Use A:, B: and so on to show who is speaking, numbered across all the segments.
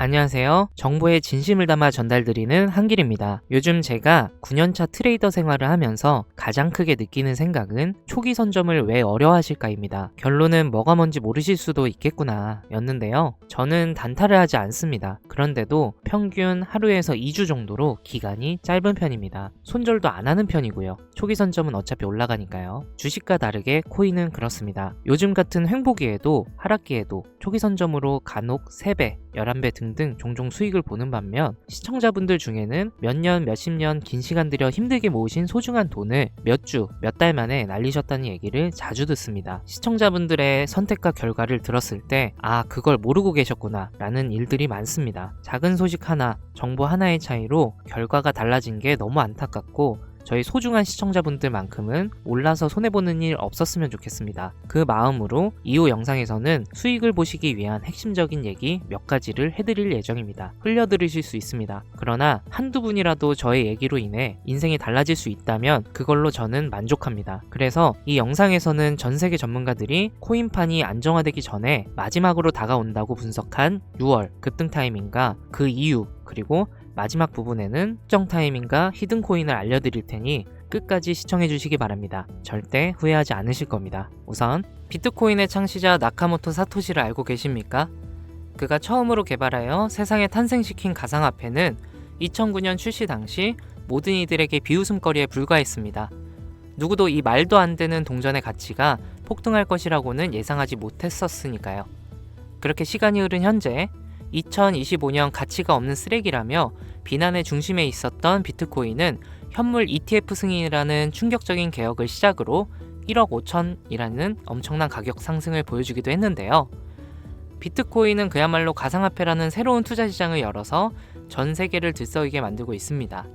A: 안녕하세요. 정보의 진심을 담아 전달드리는 한길입니다. 요즘 제가 9년차 트레이더 생활을 하면서 가장 크게 느끼는 생각은 초기 선점을 왜 어려워하실까입니다. 결론은 뭐가 뭔지 모르실 수도 있겠구나 였는데요. 저는 단타를 하지 않습니다. 그런데도 평균 하루에서 2주 정도로 기간이 짧은 편입니다. 손절도 안 하는 편이고요. 초기 선점은 어차피 올라가니까요. 주식과 다르게 코인은 그렇습니다. 요즘 같은 횡보기에도 하락기에도 초기 선점으로 간혹 3배, 11배 등등 종종 수익을 보는 반면 시청자분들 중에는 몇 년, 몇십 년 긴 시간 들여 힘들게 모으신 소중한 돈을 몇 주, 몇 달 만에 날리셨다는 얘기를 자주 듣습니다. 시청자분들의 선택과 결과를 들었을 때 그걸 모르고 계셨구나 라는 일들이 많습니다. 작은 소식 하나, 정보 하나의 차이로 결과가 달라진 게 너무 안타깝고 저희 소중한 시청자분들만큼은 올라서 손해보는 일 없었으면 좋겠습니다. 그 마음으로 이후 영상에서는 수익을 보시기 위한 핵심적인 얘기 몇 가지를 해드릴 예정입니다. 흘려들으실 수 있습니다. 그러나 한두 분이라도 저의 얘기로 인해 인생이 달라질 수 있다면 그걸로 저는 만족합니다. 그래서 이 영상에서는 전 세계 전문가들이 코인판이 안정화되기 전에 마지막으로 다가온다고 분석한 6월 급등 타이밍과 그 이유 그리고 마지막 부분에는 특정 타이밍과 히든 코인을 알려드릴 테니 끝까지 시청해 주시기 바랍니다. 절대 후회하지 않으실 겁니다. 우선 비트코인의 창시자 나카모토 사토시를 알고 계십니까? 그가 처음으로 개발하여 세상에 탄생시킨 가상화폐는 2009년 출시 당시 모든 이들에게 비웃음거리에 불과했습니다. 누구도 이 말도 안 되는 동전의 가치가 폭등할 것이라고는 예상하지 못했었으니까요. 그렇게 시간이 흐른 현재 2025년 가치가 없는 쓰레기라며 비난의 중심에 있었던 비트코인은 현물 ETF 승인이라는 충격적인 개혁을 시작으로 1억 5천이라는 엄청난 가격 상승을 보여주기도 했는데요. 비트코인은 그야말로 가상화폐라는 새로운 투자 시장을 열어서 전 세계를 들썩이게 만들고 있습니다.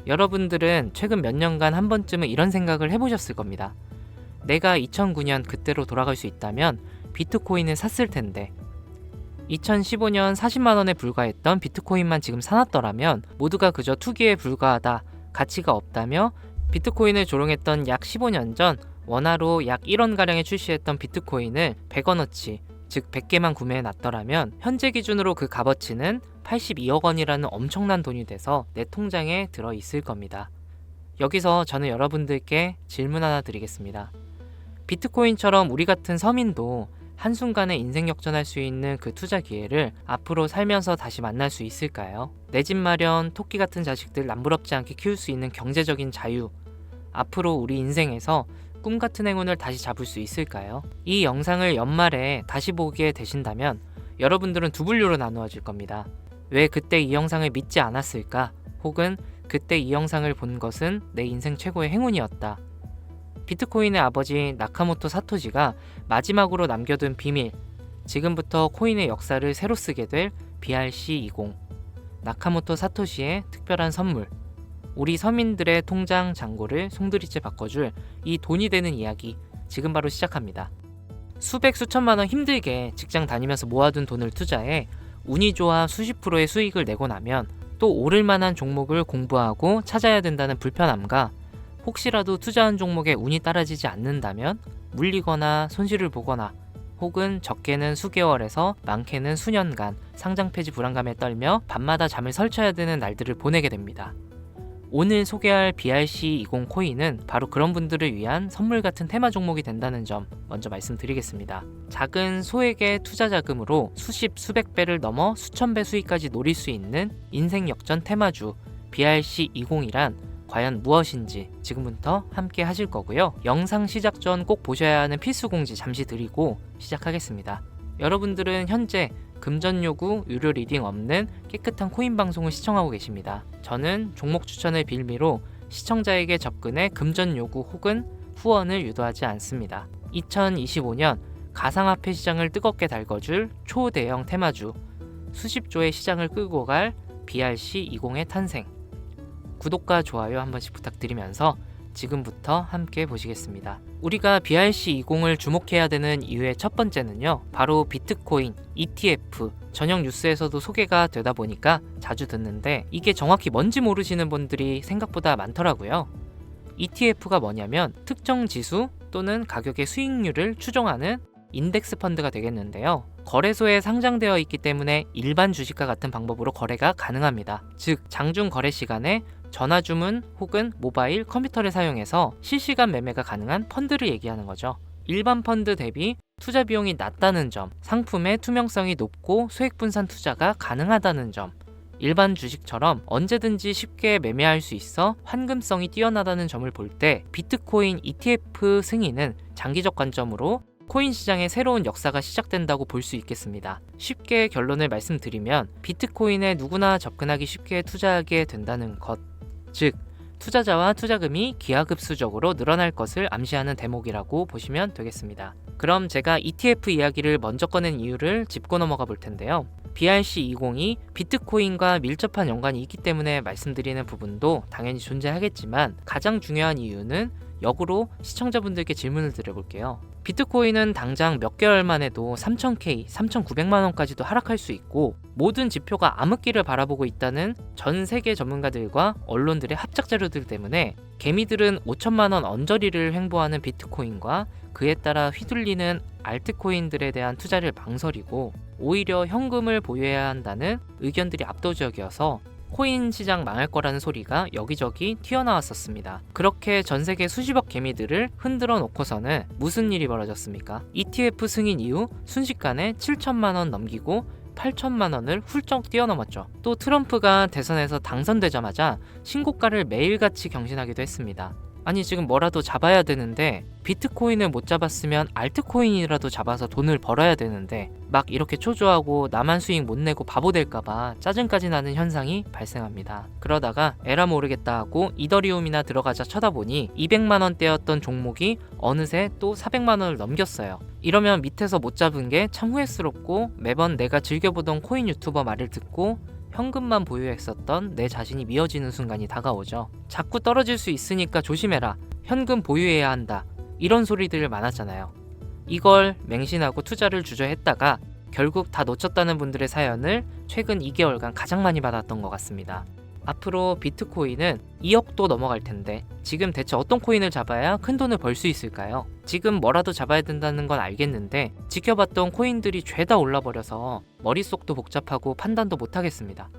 A: 여러분들은 최근 몇 년간 한 번쯤은 이런 생각을 해보셨을 겁니다. 내가 2009년 그때로 돌아갈 수 있다면 비트코인을 샀을 텐데 2015년 40만원에 불과했던 비트코인만 지금 사놨더라면 모두가 그저 투기에 불과하다, 가치가 없다며 비트코인을 조롱했던 약 15년 전 원화로 약 1원가량에 출시했던 비트코인을 100원어치, 즉 100개만 구매해놨더라면 현재 기준으로 그 값어치는 82억 원이라는 엄청난 돈이 돼서 내 통장에 들어있을 겁니다. 여기서 저는 여러분들께 질문 하나 드리겠습니다. 비트코인처럼 우리 같은 서민도 한순간에 인생 역전할 수 있는 그 투자 기회를 앞으로 살면서 다시 만날 수 있을까요? 내 집 마련, 토끼 같은 자식들 남부럽지 않게 키울 수 있는 경제적인 자유, 앞으로 우리 인생에서 꿈 같은 행운을 다시 잡을 수 있을까요? 이 영상을 연말에 다시 보게 되신다면 여러분들은 두 분류로 나누어질 겁니다. 왜 그때 이 영상을 믿지 않았을까? 혹은 그때 이 영상을 본 것은 내 인생 최고의 행운이었다. 비트코인의 아버지 나카모토 사토시가 마지막으로 남겨둔 비밀, 지금부터 코인의 역사를 새로 쓰게 될 BRC20, 나카모토 사토시의 특별한 선물, 우리 서민들의 통장 잔고를 송두리째 바꿔줄 이 돈이 되는 이야기 지금 바로 시작합니다. 수백 수천만 원 힘들게 직장 다니면서 모아둔 돈을 투자해 운이 좋아 수십 프로의 수익을 내고 나면 또 오를 만한 종목을 공부하고 찾아야 된다는 불편함과 혹시라도 투자한 종목에 운이 따라지지 않는다면 물리거나 손실을 보거나 혹은 적게는 수개월에서 많게는 수년간 상장 폐지 불안감에 떨며 밤마다 잠을 설쳐야 되는 날들을 보내게 됩니다. 오늘 소개할 BRC20 코인은 바로 그런 분들을 위한 선물 같은 테마 종목이 된다는 점 먼저 말씀드리겠습니다. 작은 소액의 투자 자금으로 수십 수백 배를 넘어 수천 배 수익까지 노릴 수 있는 인생 역전 테마주 BRC20이란 과연 무엇인지 지금부터 함께 하실 거고요. 영상 시작 전 꼭 보셔야 하는 필수 공지 잠시 드리고 시작하겠습니다. 여러분들은 현재 금전 요구, 유료 리딩 없는 깨끗한 코인 방송을 시청하고 계십니다. 저는 종목 추천을 빌미로 시청자에게 접근해 금전 요구 혹은 후원을 유도하지 않습니다. 2025년 가상화폐 시장을 뜨겁게 달궈줄 초대형 테마주, 수십조의 시장을 끌고 갈 BRC20의 탄생. 구독과 좋아요 한 번씩 부탁드리면서 지금부터 함께 보시겠습니다. 우리가 BRC20을 주목해야 되는 이유의 첫 번째는요, 바로 비트코인, ETF, 저녁 뉴스에서도 소개가 되다 보니까 자주 듣는데 이게 정확히 뭔지 모르시는 분들이 생각보다 많더라고요. ETF가 뭐냐면 특정 지수 또는 가격의 수익률을 추정하는 인덱스 펀드가 되겠는데요. 거래소에 상장되어 있기 때문에 일반 주식과 같은 방법으로 거래가 가능합니다. 즉, 장중 거래 시간에 전화 주문 혹은 모바일, 컴퓨터를 사용해서 실시간 매매가 가능한 펀드를 얘기하는 거죠. 일반 펀드 대비 투자 비용이 낮다는 점, 상품의 투명성이 높고 수익 분산 투자가 가능하다는 점, 일반 주식처럼 언제든지 쉽게 매매할 수 있어 환금성이 뛰어나다는 점을 볼 때 비트코인 ETF 승인은 장기적 관점으로 코인 시장의 새로운 역사가 시작된다고 볼 수 있겠습니다. 쉽게 결론을 말씀드리면 비트코인에 누구나 접근하기 쉽게 투자하게 된다는 것, 즉 투자자와 투자금이 기하급수적으로 늘어날 것을 암시하는 대목이라고 보시면 되겠습니다. 그럼 제가 ETF 이야기를 먼저 꺼낸 이유를 짚고 넘어가 볼 텐데요. BRC20이 비트코인과 밀접한 연관이 있기 때문에 말씀드리는 부분도 당연히 존재하겠지만 가장 중요한 이유는 역으로 시청자분들께 질문을 드려볼게요. 비트코인은 당장 몇 개월만 해도 3,000K, 3,900만원까지도 하락할 수 있고 모든 지표가 암흑기를 바라보고 있다는 전 세계 전문가들과 언론들의 합작 자료들 때문에 개미들은 5천만원 언저리를 횡보하는 비트코인과 그에 따라 휘둘리는 알트코인들에 대한 투자를 망설이고 오히려 현금을 보유해야 한다는 의견들이 압도적이어서 코인 시장 망할 거라는 소리가 여기저기 튀어나왔었습니다. 그렇게 전 세계 수십억 개미들을 흔들어 놓고서는 무슨 일이 벌어졌습니까? ETF 승인 이후 순식간에 7천만 원 넘기고 8천만 원을 훌쩍 뛰어넘었죠. 또 트럼프가 대선에서 당선되자마자 신고가를 매일같이 경신하기도 했습니다. 아니 지금 뭐라도 잡아야 되는데 비트코인을 못 잡았으면 알트코인이라도 잡아서 돈을 벌어야 되는데 막 이렇게 초조하고 나만 수익 못 내고 바보 될까봐 짜증까지 나는 현상이 발생합니다. 그러다가 에라 모르겠다 하고 이더리움이나 들어가자 쳐다보니 200만원대였던 종목이 어느새 또 400만원을 넘겼어요. 이러면 밑에서 못 잡은 게 참 후회스럽고 매번 내가 즐겨보던 코인 유튜버 말을 듣고 현금만 보유했었던 내 자신이 미어지는 순간이 다가오죠. 자꾸 떨어질 수 있으니까 조심해라. 현금 보유해야 한다. 이런 소리들 많았잖아요. 이걸 맹신하고 투자를 주저했다가 결국 다 놓쳤다는 분들의 사연을 최근 2개월간 가장 많이 받았던 것 같습니다. 앞으로 비트코인은 2억도 넘어갈 텐데 지금 대체 어떤 코인을 잡아야 큰 돈을 벌 수 있을까요? 지금 뭐라도 잡아야 된다는 건 알겠는데 지켜봤던 코인들이 죄다 올라버려서 머릿속도 복잡하고 판단도 못하겠습니다.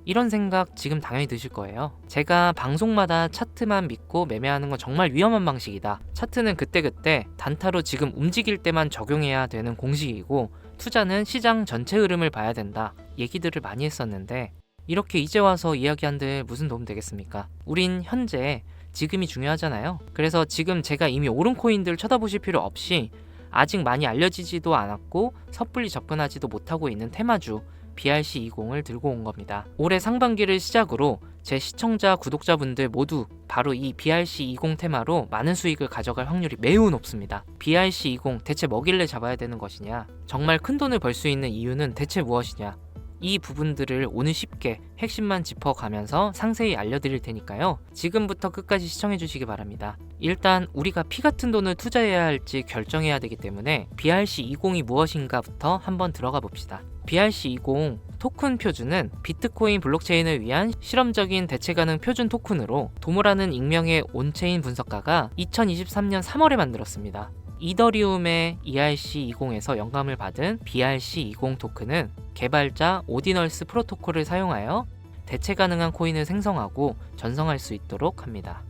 A: 이런 생각 지금 당연히 드실 거예요. 제가 방송마다 차트만 믿고 매매하는 건 정말 위험한 방식이다. 차트는 그때그때 단타로 지금 움직일 때만 적용해야 되는 공식이고 투자는 시장 전체 흐름을 봐야 된다. 얘기들을 많이 했었는데 이렇게 이제 와서 이야기한들 무슨 도움 되겠습니까? 우린 현재 지금이 중요하잖아요. 그래서 지금 제가 이미 오른 코인들 쳐다보실 필요 없이 아직 많이 알려지지도 않았고 섣불리 접근하지도 못하고 있는 테마주 BRC20을 들고 온 겁니다. 올해 상반기를 시작으로 제 시청자, 구독자분들 모두 바로 이 BRC20 테마로 많은 수익을 가져갈 확률이 매우 높습니다. BRC20 대체 뭐길래 잡아야 되는 것이냐? 정말 큰 돈을 벌 수 있는 이유는 대체 무엇이냐? 이 부분들을 오늘 쉽게 핵심만 짚어가면서 상세히 알려드릴 테니까요. 지금부터 끝까지 시청해 주시기 바랍니다. 일단 우리가 피 같은 돈을 투자해야 할지 결정해야 되기 때문에 BRC20이 무엇인가부터 한번 들어가 봅시다. BRC20 토큰 표준은 비트코인 블록체인을 위한 실험적인 대체 가능 표준 토큰으로 도모라는 익명의 온체인 분석가가 2023년 3월에 만들었습니다. 이더리움의 ERC20에서 영감을 받은 BRC20 토큰은 개발자 오디널스 프로토콜을 사용하여 대체 가능한 코인을 생성하고 전송할 수 있도록 합니다.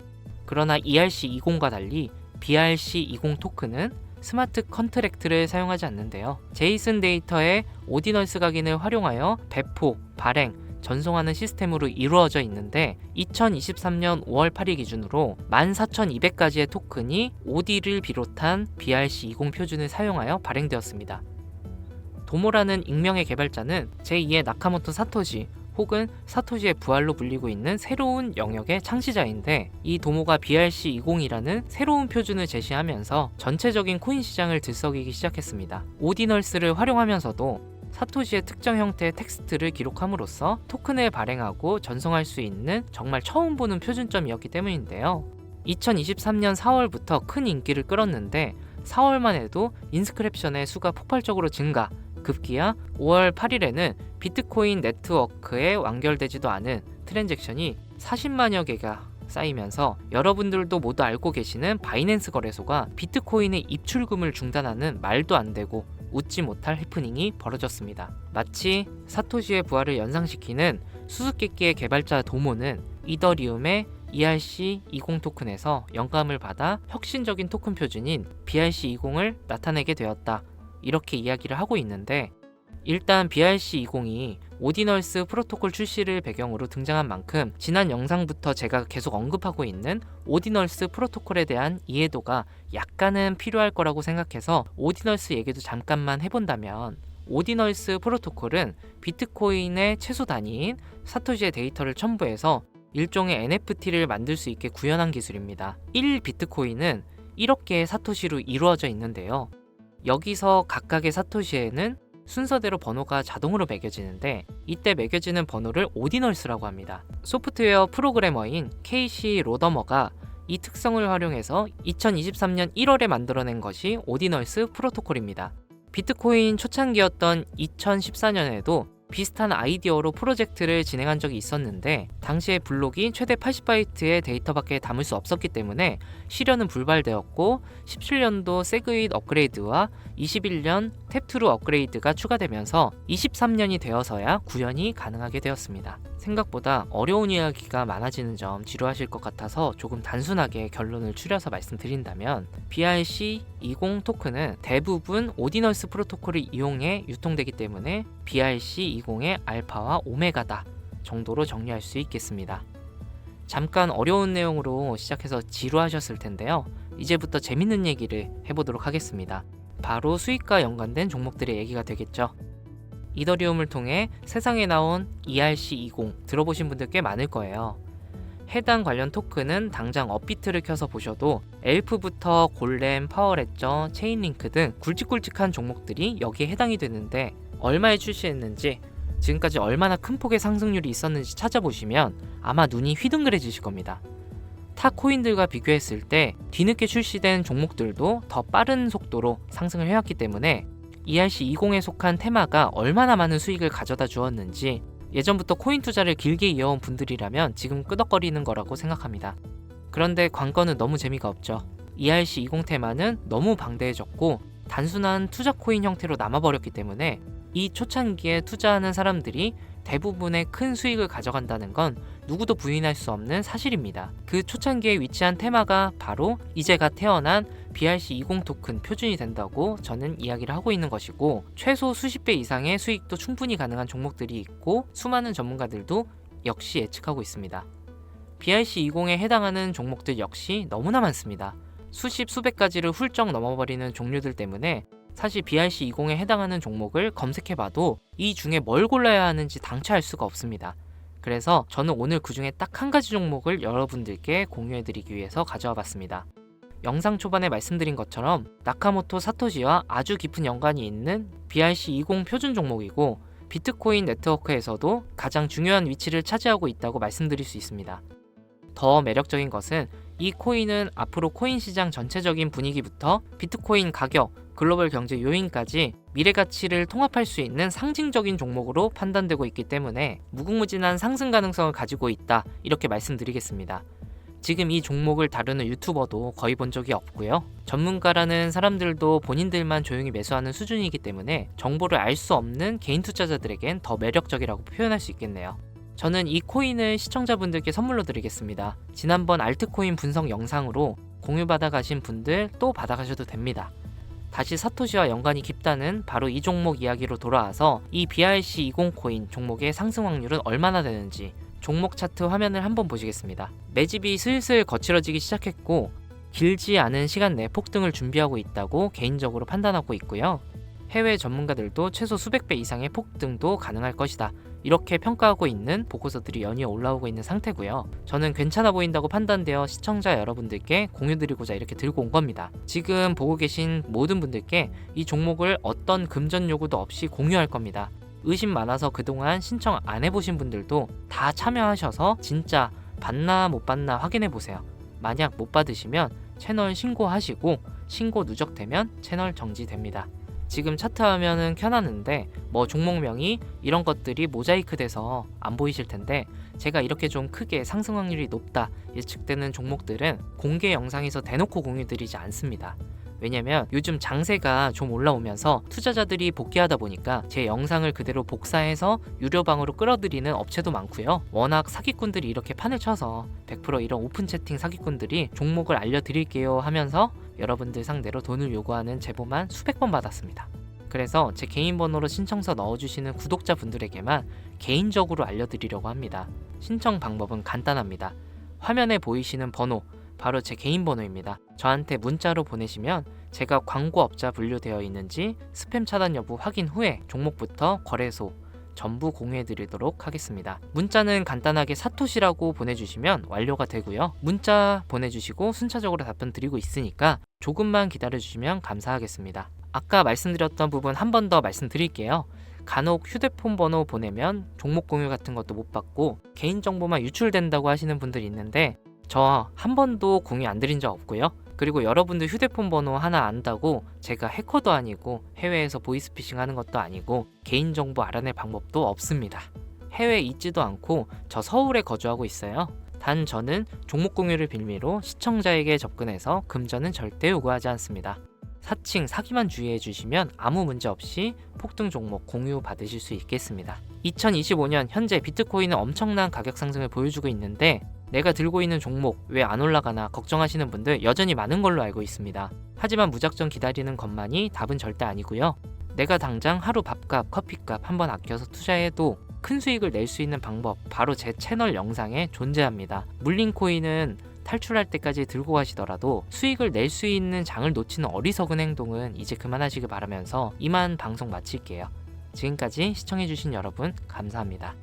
A: 그러나 ERC20과 달리 BRC20 토큰은 스마트 컨트랙트를 사용하지 않는데요. 제이슨 데이터의 오디널스 각인을 활용하여 배포, 발행, 전송하는 시스템으로 이루어져 있는데 2023년 5월 8일 기준으로 14,200가지의 토큰이 OD를 비롯한 BRC20 표준을 사용하여 발행되었습니다. 도모라는 익명의 개발자는 제2의 나카모토 사토시 혹은 사토시의 부활로 불리고 있는 새로운 영역의 창시자인데 이 도모가 BRC20이라는 새로운 표준을 제시하면서 전체적인 코인 시장을 들썩이기 시작했습니다. 오디널스를 활용하면서도 사토시의 특정 형태의 텍스트를 기록함으로써 토큰을 발행하고 전송할 수 있는 정말 처음 보는 표준점이었기 때문인데요. 2023년 4월부터 큰 인기를 끌었는데 4월만 해도 인스크립션의 수가 폭발적으로 증가, 급기야 5월 8일에는 비트코인 네트워크에 완결되지도 않은 트랜잭션이 40만여 개가 쌓이면서 여러분들도 모두 알고 계시는 바이낸스 거래소가 비트코인의 입출금을 중단하는 말도 안 되고 웃지 못할 해프닝이 벌어졌습니다. 마치 사토시의 부활을 연상시키는 수수께끼의 개발자 도모는 이더리움의 ERC20 토큰에서 영감을 받아 혁신적인 토큰 표준인 BRC20을 나타내게 되었다. 이렇게 이야기를 하고 있는데, 일단 BRC20이 오디널스 프로토콜 출시를 배경으로 등장한 만큼 지난 영상부터 제가 계속 언급하고 있는 오디널스 프로토콜에 대한 이해도가 약간은 필요할 거라고 생각해서 오디널스 얘기도 잠깐만 해본다면, 오디널스 프로토콜은 비트코인의 최소 단위인 사토시의 데이터를 첨부해서 일종의 NFT를 만들 수 있게 구현한 기술입니다. 1비트코인은 1억 개의 사토시로 이루어져 있는데요. 여기서 각각의 사토시에는 순서대로 번호가 자동으로 매겨지는데, 이때 매겨지는 번호를 오디널스라고 합니다. 소프트웨어 프로그래머인 케이시 로더머가 이 특성을 활용해서 2023년 1월에 만들어낸 것이 오디널스 프로토콜입니다. 비트코인 초창기였던 2014년에도 비슷한 아이디어로 프로젝트를 진행한 적이 있었는데, 당시에 블록이 최대 80바이트의 데이터밖에 담을 수 없었기 때문에 실현은 불발되었고, 17년도 세그윗 업그레이드와 21년 탭2루 업그레이드가 추가되면서 23년이 되어서야 구현이 가능하게 되었습니다. 생각보다 어려운 이야기가 많아지는 점 지루하실 것 같아서 조금 단순하게 결론을 추려서 말씀드린다면, BRC20 토큰은 대부분 오디널스 프로토콜을 이용해 유통되기 때문에 BRC20의 알파와 오메가다 정도로 정리할 수 있겠습니다. 잠깐 어려운 내용으로 시작해서 지루하셨을 텐데요. 이제부터 재밌는 얘기를 해보도록 하겠습니다. 바로 수익과 연관된 종목들의 얘기가 되겠죠. 이더리움을 통해 세상에 나온 ERC20 들어보신 분들 꽤 많을 거예요. 해당 관련 토큰은 당장 업비트를 켜서 보셔도 엘프부터 골렘, 파워레저, 체인링크 등 굵직굵직한 종목들이 여기에 해당이 되는데, 얼마에 출시했는지, 지금까지 얼마나 큰 폭의 상승률이 있었는지 찾아보시면 아마 눈이 휘둥그레지실 겁니다. 타 코인들과 비교했을 때 뒤늦게 출시된 종목들도 더 빠른 속도로 상승을 해왔기 때문에 ERC20에 속한 테마가 얼마나 많은 수익을 가져다 주었는지, 예전부터 코인 투자를 길게 이어온 분들이라면 지금 끄덕거리는 거라고 생각합니다. 그런데 관건은 너무 재미가 없죠. ERC20 테마는 너무 방대해졌고 단순한 투자 코인 형태로 남아버렸기 때문에 이 초창기에 투자하는 사람들이 대부분의 큰 수익을 가져간다는 건 누구도 부인할 수 없는 사실입니다. 그 초창기에 위치한 테마가 바로 이제 갓 태어난 BRC20 토큰 표준이 된다고 저는 이야기를 하고 있는 것이고, 최소 수십 배 이상의 수익도 충분히 가능한 종목들이 있고 수많은 전문가들도 역시 예측하고 있습니다. BRC20에 해당하는 종목들 역시 너무나 많습니다. 수십 수백 가지를 훌쩍 넘어버리는 종류들 때문에 사실 BRC20에 해당하는 종목을 검색해봐도 이 중에 뭘 골라야 하는지 당최 알 수가 없습니다. 그래서 저는 오늘 그 중에 딱 한 가지 종목을 여러분들께 공유해드리기 위해서 가져와 봤습니다. 영상 초반에 말씀드린 것처럼 나카모토 사토시와 아주 깊은 연관이 있는 BRC20 표준 종목이고, 비트코인 네트워크에서도 가장 중요한 위치를 차지하고 있다고 말씀드릴 수 있습니다. 더 매력적인 것은 이 코인은 앞으로 코인 시장 전체적인 분위기부터 비트코인 가격, 글로벌 경제 요인까지 미래 가치를 통합할 수 있는 상징적인 종목으로 판단되고 있기 때문에 무궁무진한 상승 가능성을 가지고 있다, 이렇게 말씀드리겠습니다. 지금 이 종목을 다루는 유튜버도 거의 본 적이 없고요. 전문가라는 사람들도 본인들만 조용히 매수하는 수준이기 때문에 정보를 알 수 없는 개인 투자자들에겐 더 매력적이라고 표현할 수 있겠네요. 저는 이 코인을 시청자분들께 선물로 드리겠습니다. 지난번 알트코인 분석 영상으로 공유받아 가신 분들 또 받아가셔도 됩니다. 다시 사토시와 연관이 깊다는 바로 이 종목 이야기로 돌아와서 이 BRC20 코인 종목의 상승 확률은 얼마나 되는지 종목 차트 화면을 한번 보시겠습니다. 매집이 슬슬 거칠어지기 시작했고 길지 않은 시간 내에 폭등을 준비하고 있다고 개인적으로 판단하고 있고요. 해외 전문가들도 최소 수백 배 이상의 폭등도 가능할 것이다, 이렇게 평가하고 있는 보고서들이 연이어 올라오고 있는 상태고요. 저는 괜찮아 보인다고 판단되어 시청자 여러분들께 공유드리고자 이렇게 들고 온 겁니다. 지금 보고 계신 모든 분들께 이 종목을 어떤 금전 요구도 없이 공유할 겁니다. 의심 많아서 그동안 신청 안 해보신 분들도 다 참여하셔서 진짜 받나 못 받나 확인해 보세요. 만약 못 받으시면 채널 신고하시고, 신고 누적되면 채널 정지됩니다. 지금 차트 화면은 켜놨는데 뭐 종목명이 이런 것들이 모자이크 돼서 안 보이실 텐데, 제가 이렇게 좀 크게 상승 확률이 높다 예측되는 종목들은 공개 영상에서 대놓고 공유드리지 않습니다. 왜냐면 요즘 장세가 좀 올라오면서 투자자들이 복귀하다 보니까 제 영상을 그대로 복사해서 유료방으로 끌어들이는 업체도 많고요. 워낙 사기꾼들이 이렇게 판을 쳐서 100% 이런 오픈 채팅 사기꾼들이 종목을 알려드릴게요 하면서 여러분들 상대로 돈을 요구하는 제보만 수백 번 받았습니다. 그래서 제 개인 번호로 신청서 넣어주시는 구독자분들에게만 개인적으로 알려드리려고 합니다. 신청 방법은 간단합니다. 화면에 보이시는 번호, 바로 제 개인 번호입니다. 저한테 문자로 보내시면 제가 광고업자 분류되어 있는지 스팸 차단 여부 확인 후에 종목부터 거래소 전부 공유해 드리도록 하겠습니다. 문자는 간단하게 사토시라고 보내주시면 완료가 되고요. 문자 보내주시고 순차적으로 답변 드리고 있으니까 조금만 기다려 주시면 감사하겠습니다. 아까 말씀드렸던 부분 한 번 더 말씀드릴게요. 간혹 휴대폰 번호 보내면 종목 공유 같은 것도 못 받고 개인정보만 유출된다고 하시는 분들이 있는데 저 한 번도 공유 안 드린 적 없고요. 그리고 여러분들 휴대폰 번호 하나 안다고 제가 해커도 아니고 해외에서 보이스피싱 하는 것도 아니고 개인정보 알아낼 방법도 없습니다. 해외에 있지도 않고 저 서울에 거주하고 있어요. 단 저는 종목 공유를 빌미로 시청자에게 접근해서 금전은 절대 요구하지 않습니다. 사칭, 사기만 주의해 주시면 아무 문제 없이 폭등 종목 공유 받으실 수 있겠습니다. 2025년 현재 비트코인은 엄청난 가격 상승을 보여주고 있는데 내가 들고 있는 종목 왜 안 올라가나 걱정하시는 분들 여전히 많은 걸로 알고 있습니다. 하지만 무작정 기다리는 것만이 답은 절대 아니고요. 내가 당장 하루 밥값, 커피값 한번 아껴서 투자해도 큰 수익을 낼 수 있는 방법 바로 제 채널 영상에 존재합니다. 물린 코인은 탈출할 때까지 들고 가시더라도 수익을 낼 수 있는 장을 놓치는 어리석은 행동은 이제 그만하시길 바라면서 이만 방송 마칠게요. 지금까지 시청해주신 여러분 감사합니다.